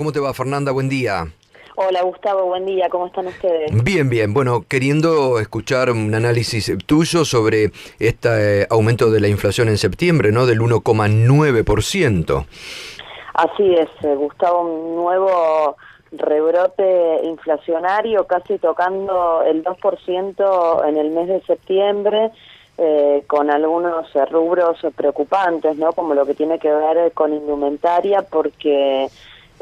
¿Cómo te va, Fernanda? Buen día. Hola Gustavo, buen día, ¿cómo están ustedes? Bien, bien. Bueno, queriendo escuchar un análisis tuyo sobre este aumento de la inflación en septiembre, ¿no? Del 1,9%. Así es, Gustavo, un nuevo rebrote inflacionario, casi tocando el 2% en el mes de septiembre, con algunos rubros preocupantes, ¿no? Como lo que tiene que ver con indumentaria, porque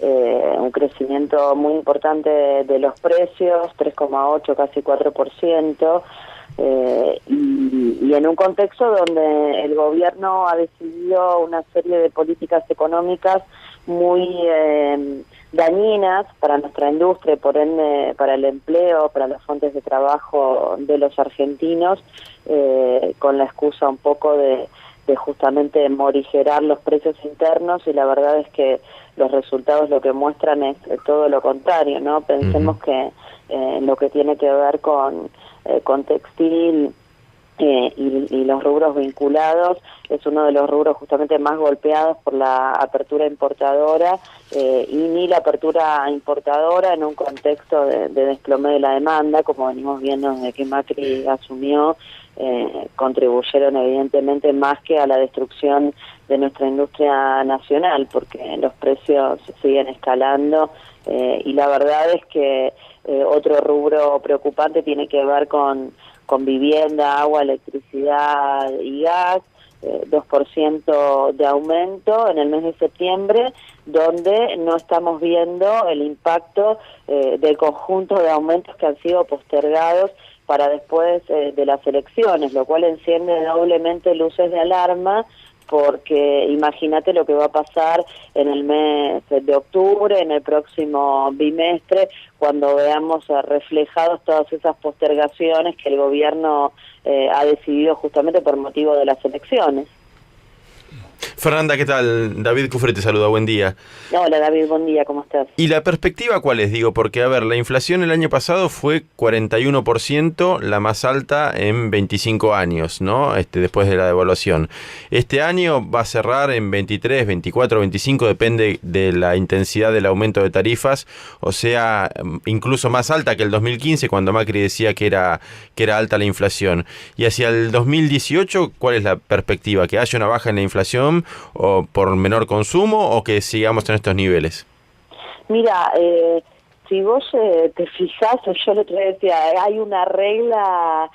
un crecimiento muy importante de los precios, 3,8, casi 4%, y en un contexto donde el gobierno ha decidido una serie de políticas económicas muy dañinas para nuestra industria y por ende para el empleo, para las fuentes de trabajo de los argentinos, con la excusa un poco de justamente morigerar los precios internos, y la verdad es que los resultados lo que muestran es todo lo contrario, ¿no? Pensemos que lo que tiene que ver con textil y los rubros vinculados es uno de los rubros justamente más golpeados por la apertura importadora, y ni la apertura importadora en un contexto de desplome de la demanda, como venimos viendo desde que Macri asumió, contribuyeron evidentemente más que a la destrucción de nuestra industria nacional, porque los precios siguen escalando, y la verdad es que otro rubro preocupante tiene que ver con vivienda, agua, electricidad y gas, 2% de aumento en el mes de septiembre, donde no estamos viendo el impacto del conjunto de aumentos que han sido postergados para después de las elecciones, lo cual enciende doblemente luces de alarma, porque imagínate lo que va a pasar en el mes de octubre, en el próximo bimestre, cuando veamos reflejados todas esas postergaciones que el gobierno ha decidido justamente por motivo de las elecciones. Fernanda, ¿qué tal? David Cufre te saluda, buen día. Hola David, buen día, ¿cómo estás? ¿Y la perspectiva cuál es? Digo, porque a ver, la inflación el año pasado fue 41%, la más alta en 25 años, ¿no? Después de la devaluación. Este año va a cerrar en 23, 24, 25, depende de la intensidad del aumento de tarifas, o sea, incluso más alta que el 2015, cuando Macri decía que era alta la inflación. Y hacia el 2018, ¿cuál es la perspectiva? ¿Que haya una baja en la inflación o por menor consumo o que sigamos en estos niveles? Mira, si vos te fijás, yo el otro día decía, hay una regla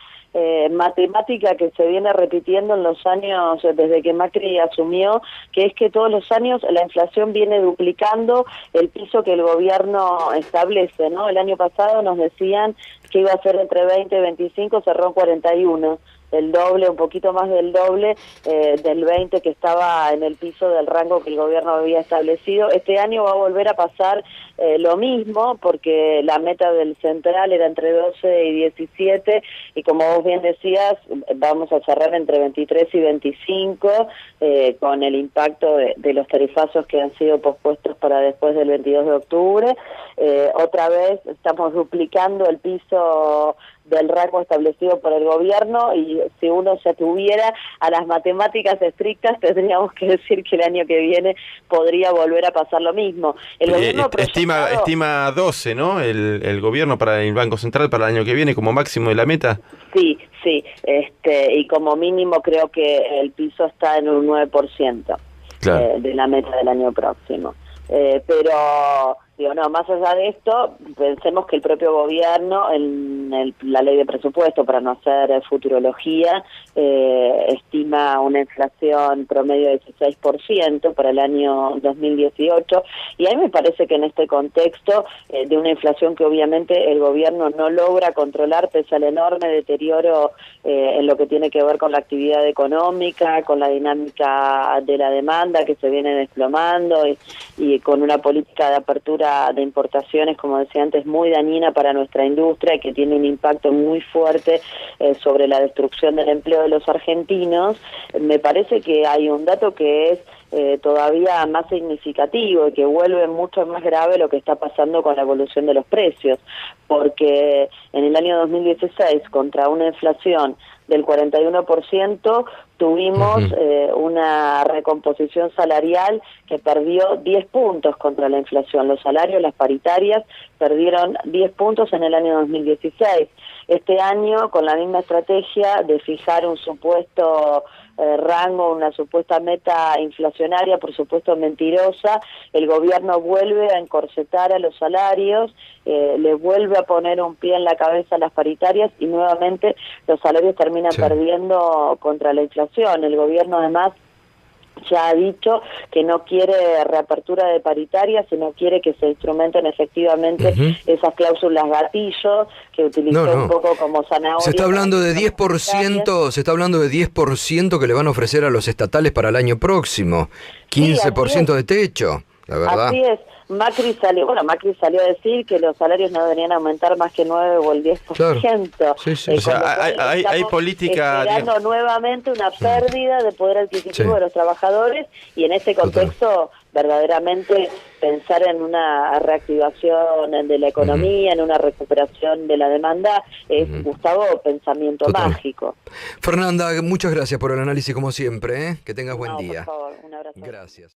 matemática que se viene repitiendo en los años desde que Macri asumió, que es que todos los años la inflación viene duplicando el piso que el gobierno establece, ¿no? El año pasado nos decían que iba a ser entre 20 y 25, cerró en 41. El doble, un poquito más del doble del 20 que estaba en el piso del rango que el gobierno había establecido. Este año va a volver a pasar lo mismo, porque la meta del central era entre 12 y 17, y como vos bien decías, vamos a cerrar entre 23 y 25, con el impacto de los tarifazos que han sido pospuestos para después del 22 de octubre. Otra vez estamos duplicando el piso del rango establecido por el gobierno, y si uno se atuviera a las matemáticas estrictas, tendríamos que decir que el año que viene podría volver a pasar lo mismo. El gobierno estima 12, ¿no? El gobierno para el Banco Central para el año que viene como máximo de la meta. Sí, y como mínimo creo que el piso está en un 9%, claro, de la meta del año próximo. Pero digo, no, más allá de esto, pensemos que el propio gobierno, en la ley de presupuesto, para no hacer futurología, estima una inflación promedio de 16% para el año 2018, y a mí me parece que en este contexto de una inflación que obviamente el gobierno no logra controlar pese al enorme deterioro en lo que tiene que ver con la actividad económica, con la dinámica de la demanda que se viene desplomando, y con una política de apertura de importaciones, como decía antes, muy dañina para nuestra industria, que tiene un impacto muy fuerte sobre la destrucción del empleo de los argentinos. Me parece que hay un dato que es todavía más significativo y que vuelve mucho más grave lo que está pasando con la evolución de los precios, porque en el año 2016, contra una inflación del 41%, tuvimos una recomposición salarial que perdió 10 puntos contra la inflación. Los salarios, las paritarias, perdieron 10 puntos en el año 2016. Este año, con la misma estrategia de fijar un supuesto rango, una supuesta meta inflacionaria, por supuesto mentirosa, el gobierno vuelve a encorsetar a los salarios, le vuelve a poner un pie en la cabeza a las paritarias y nuevamente los salarios terminan perdiendo contra la inflación. El gobierno además ya ha dicho que no quiere reapertura de paritarias, sino quiere que se instrumenten efectivamente esas cláusulas gatillo que utilizó un poco como zanahoria. Se está hablando de 10%, se está hablando de 10% que le van a ofrecer a los estatales para el año próximo, 15% de techo, la verdad. Así es. Macri salió a decir que los salarios no deberían aumentar más que el 9 o el 10%. Claro. Sí. O sea, hay política... Esperando nuevamente una pérdida de poder adquisitivo de los trabajadores, y en ese contexto verdaderamente pensar en una reactivación de la economía, en una recuperación de la demanda, es, Gustavo, pensamiento mágico. Fernanda, muchas gracias por el análisis como siempre, ¿eh? Que tengas buen día. Por favor, un abrazo. Gracias.